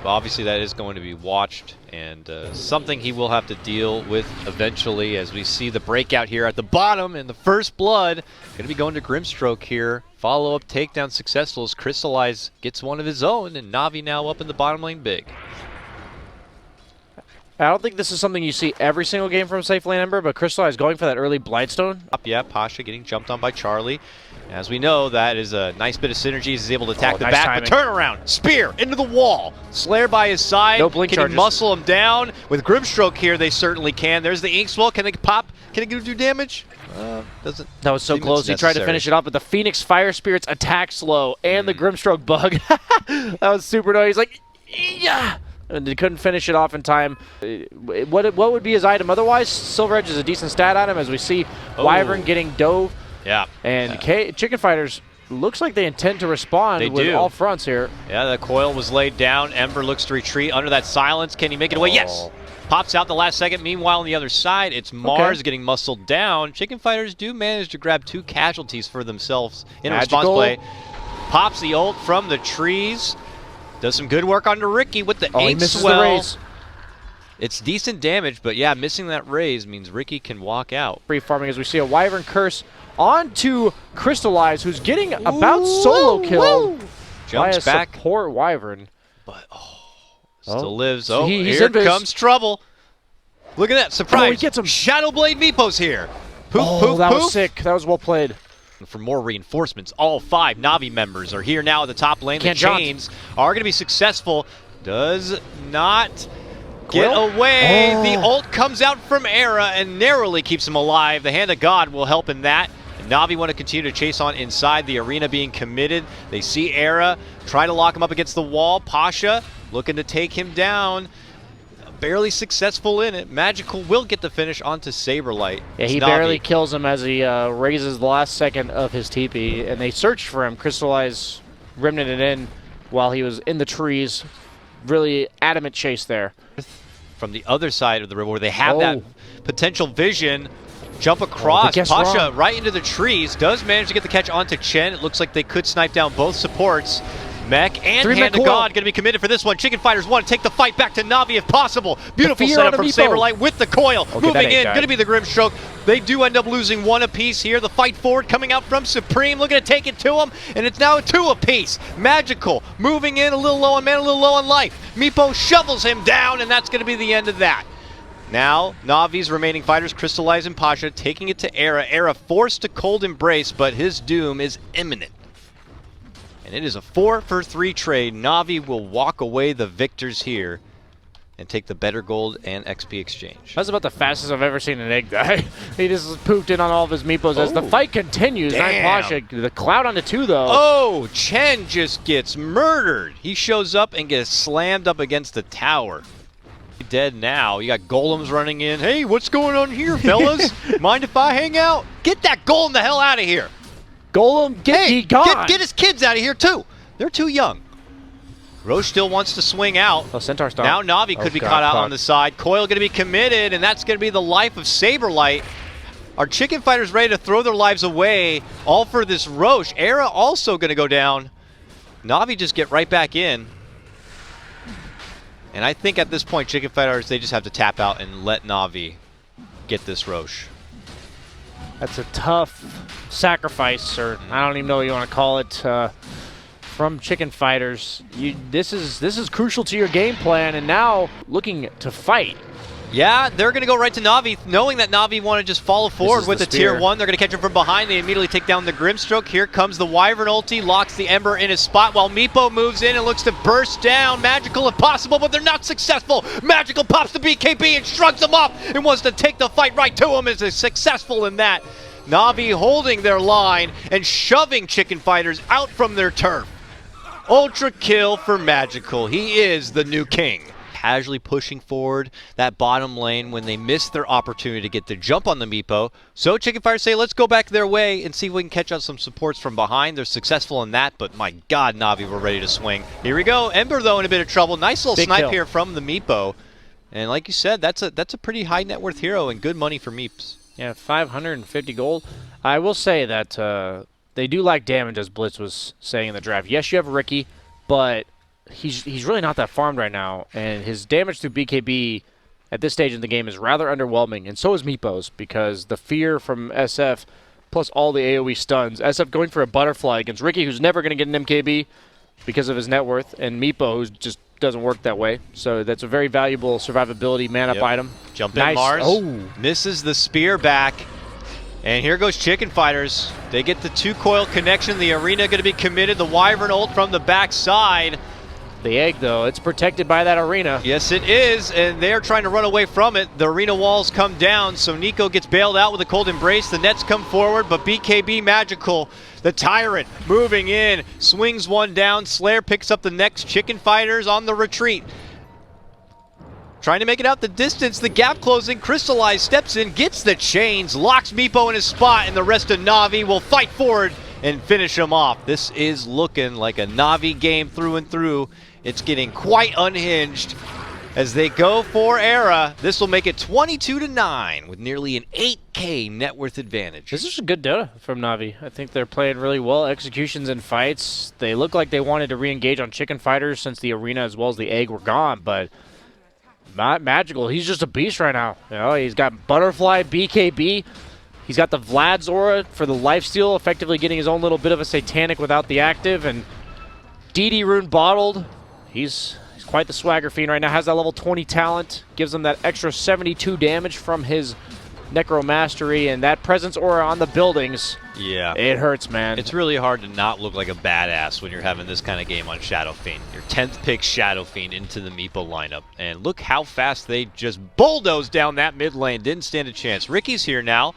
obviously that is going to be watched, and something he will have to deal with eventually, as we see the breakout here at the bottom, and the first blood going to be going to Grimstroke here. Follow-up takedown successful as Crystallize gets one of his own, and Navi now up in the bottom lane big. I don't think this is something you see every single game from Safe Lane Ember, but Crystallize going for that early Blightstone. Yeah, Pasha getting jumped on by Charlie. As we know, that is a nice bit of synergy. He's able to attack the nice back, timing. but turn around, spear into the wall. Slayer by his side. No blink can charges. He muscle him down? With Grimstroke here, they certainly can. There's the Inkswell. Can they pop? Can it do damage? Doesn't. That was so close. He tried to finish it off, but the Phoenix Fire Spirits attack slow and the Grimstroke bug. That was super annoying. He's like, yeah. And he couldn't finish it off in time. What would be his item otherwise? Silver Edge is a decent stat item, as we see Wyvern getting dove. Yeah. And Chicken Fighters looks like they intend to respond with all fronts here. Yeah, the coil was laid down. Ember looks to retreat under that silence. Can he make it away? Yes! Pops out the last second. Meanwhile, on the other side, it's Mars getting muscled down. Chicken Fighters do manage to grab 2 casualties for themselves in a response play. Pops the ult from the trees. Does some good work onto Ricky with the Inkswell. It's decent damage, but yeah, missing that raise means Ricky can walk out. Free farming as we see a Wyvern curse onto Crystallize, who's getting about solo kill. Jumps back. Support Wyvern. But still lives. So here comes trouble. Look at that. Surprise. He gets him. Shadowblade Meepo's here. Poof, poof, that poof. was sick. That was well played. For more reinforcements, all 5 Navi members are here now at the top lane. The chains are going to be successful. Does not get away. The ult comes out from Era and narrowly keeps him alive. The Hand of God will help in that. And Navi want to continue to chase on inside the arena, being committed. They see Era, try to lock him up against the wall. Pasha looking to take him down. Barely successful in it. Magical will get the finish onto Saberlight. Yeah, he barely kills him as he raises the last second of his TP, and they search for him. Crystallize remnant it in while he was in the trees. Really adamant chase there. From the other side of the river, where they have that potential vision, jump across. Pasha right into the trees. Does manage to get the catch onto Chen. It looks like they could snipe down both supports. Mech and Hand of God going to be committed for this one. Chicken Fighters want to take the fight back to Navi if possible. Beautiful setup from Saberlight with the coil. Moving in, going to be the Grimstroke. They do end up losing 1 apiece here. The fight forward coming out from Supreme, looking to take it to him, and it's now 2 apiece. Magical moving in, a little low on mana, a little low on life. Meepo shovels him down, and that's going to be the end of that. Now, Navi's remaining fighters, Crystallize and Pasha, taking it to Era. Era forced to Cold Embrace, but his doom is imminent. And it is a 4-for-3 trade. Navi will walk away the victors here and take the better gold and XP exchange. That's about the fastest I've ever seen an egg die. He just pooped in on all of his meepos as the fight continues. Pasha, the cloud onto 2 though. Oh, Chen just gets murdered. He shows up and gets slammed up against the tower. Dead now. You got golems running in. Hey, what's going on here, fellas? Mind if I hang out? Get that golem the hell out of here. Golem, get his kids out of here too. They're too young. Roche still wants to swing out. Centaur Stomp. Now Navi could be caught out on the side. Coil going to be committed, and that's going to be the life of Saberlight. Are Chicken Fighters ready to throw their lives away all for this Roche? Era also going to go down. Navi just get right back in. And I think at this point, Chicken Fighters, they just have to tap out and let Navi get this Roche. That's a tough sacrifice, or I don't even know what you want to call it, from Chicken Fighters. This is crucial to your game plan, and now looking to fight. Yeah, they're going to go right to Navi, knowing that Navi want to just follow forward with the tier 1. They're going to catch him from behind. They immediately take down the Grimstroke. Here comes the Wyvern ulti, locks the Ember in his spot while Meepo moves in and looks to burst down. Magical if possible, but they're not successful. Magical pops the BKB and shrugs them off and wants to take the fight right to him. Is successful in that. Navi holding their line and shoving Chicken Fighters out from their turf. Ultra kill for Magical. He is the new king. Casually pushing forward that bottom lane when they missed their opportunity to get the jump on the Meepo. So Chicken Fighters say, let's go back their way and see if we can catch out some supports from behind. They're successful in that, but my God, Navi, we're ready to swing. Here we go. Ember, though, in a bit of trouble. Nice little snipe here from the Meepo. And like you said, that's a pretty high net worth hero and good money for Meeps. Yeah, 550 gold. I will say that they do lack damage, as Blitz was saying in the draft. Yes, you have Ricky, but he's really not that farmed right now, and his damage through BKB at this stage in the game is rather underwhelming, and so is Meepo's, because the fear from SF plus all the AoE stuns. SF going for a butterfly against Ricky, who's never going to get an MKB because of his net worth, and Meepo, who just doesn't work that way. So that's a very valuable survivability man-up item. Jump in, Mars. Misses the spear back. And here goes Chicken Fighters. They get the 2-coil connection. The arena going to be committed. The Wyvern ult from the backside. The egg, though, it's protected by that arena. Yes, it is, and they're trying to run away from it. The arena walls come down, so Nico gets bailed out with a cold embrace. The nets come forward, but BKB magical. The Tyrant moving in, swings one down. Slayer picks up the next. Chicken Fighters on the retreat. Trying to make it out the distance, the gap closing, Crystallize steps in, gets the chains, locks Meepo in his spot, and the rest of NAVI will fight forward and finish him off. This is looking like a NAVI game through and through. It's getting quite unhinged as they go for Era. This will make it 22-9 with nearly an 8K net worth advantage. This is a good Dota from NAVI. I think they're playing really well. Executions and fights. They look like they wanted to re-engage on Chicken Fighters since the arena as well as the egg were gone, but not magical. He's just a beast right now. You know, he's got Butterfly, BKB. He's got the Vlad's aura for the lifesteal, effectively getting his own little bit of a satanic without the active, and DD rune bottled. He's quite the swagger fiend right now. Has that level 20 talent. Gives him that extra 72 damage from his Necromastery, and that presence aura on the buildings. Yeah. It hurts, man. It's really hard to not look like a badass when you're having this kind of game on Shadow Fiend. Your 10th pick Shadow Fiend into the Meepo lineup. And look how fast they just bulldozed down that mid lane. Didn't stand a chance. Ricky's here now.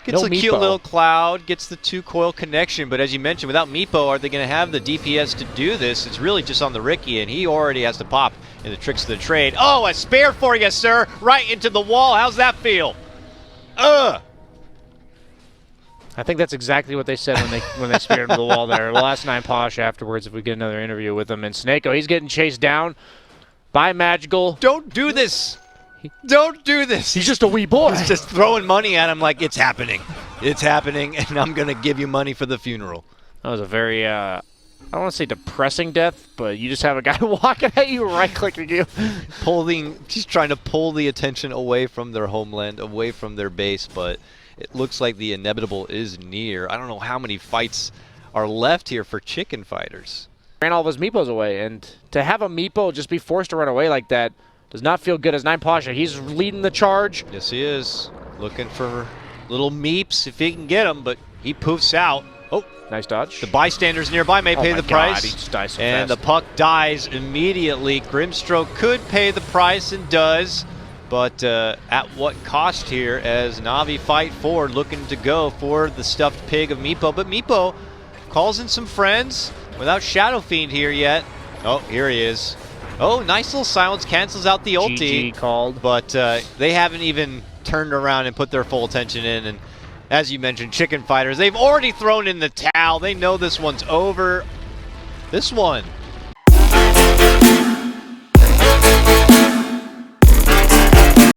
Gets a cute little cloud, gets the 2-coil connection, but as you mentioned, without Meepo, are they going to have the DPS to do this? It's really just on the Ricky, and he already has to pop in the tricks of the trade. Oh, a spear for you, sir! Right into the wall. How's that feel? I think that's exactly what they said when they speared him to the wall there. We'll ask 9Posh afterwards if we get another interview with him. And Snako, he's getting chased down by Magical. Don't do this! Don't do this! He's just a wee boy. He's just throwing money at him like, it's happening. It's happening, and I'm going to give you money for the funeral. That was a very, I don't want to say depressing death, but you just have a guy walking at you, right-clicking you. He's trying to pull the attention away from their homeland, away from their base, but it looks like the inevitable is near. I don't know how many fights are left here for Chicken Fighters. Ran all of his Meepos away, and to have a Meepo just be forced to run away like that does not feel good as 9Pasha. He's leading the charge. Yes, he is. Looking for little meeps if he can get them, but he poofs out. Oh, nice dodge. The bystanders nearby may pay the price. He just dies so and fast. The puck dies immediately. Grimstroke could pay the price and does, but at what cost here as Navi fight forward, looking to go for the stuffed pig of Meepo. But Meepo calls in some friends without Shadow Fiend here yet. Oh, here he is. Oh, nice little silence, cancels out the ulti. GG called. But they haven't even turned around and put their full attention in. And as you mentioned, Chicken Fighters, they've already thrown in the towel. They know this one's over. This one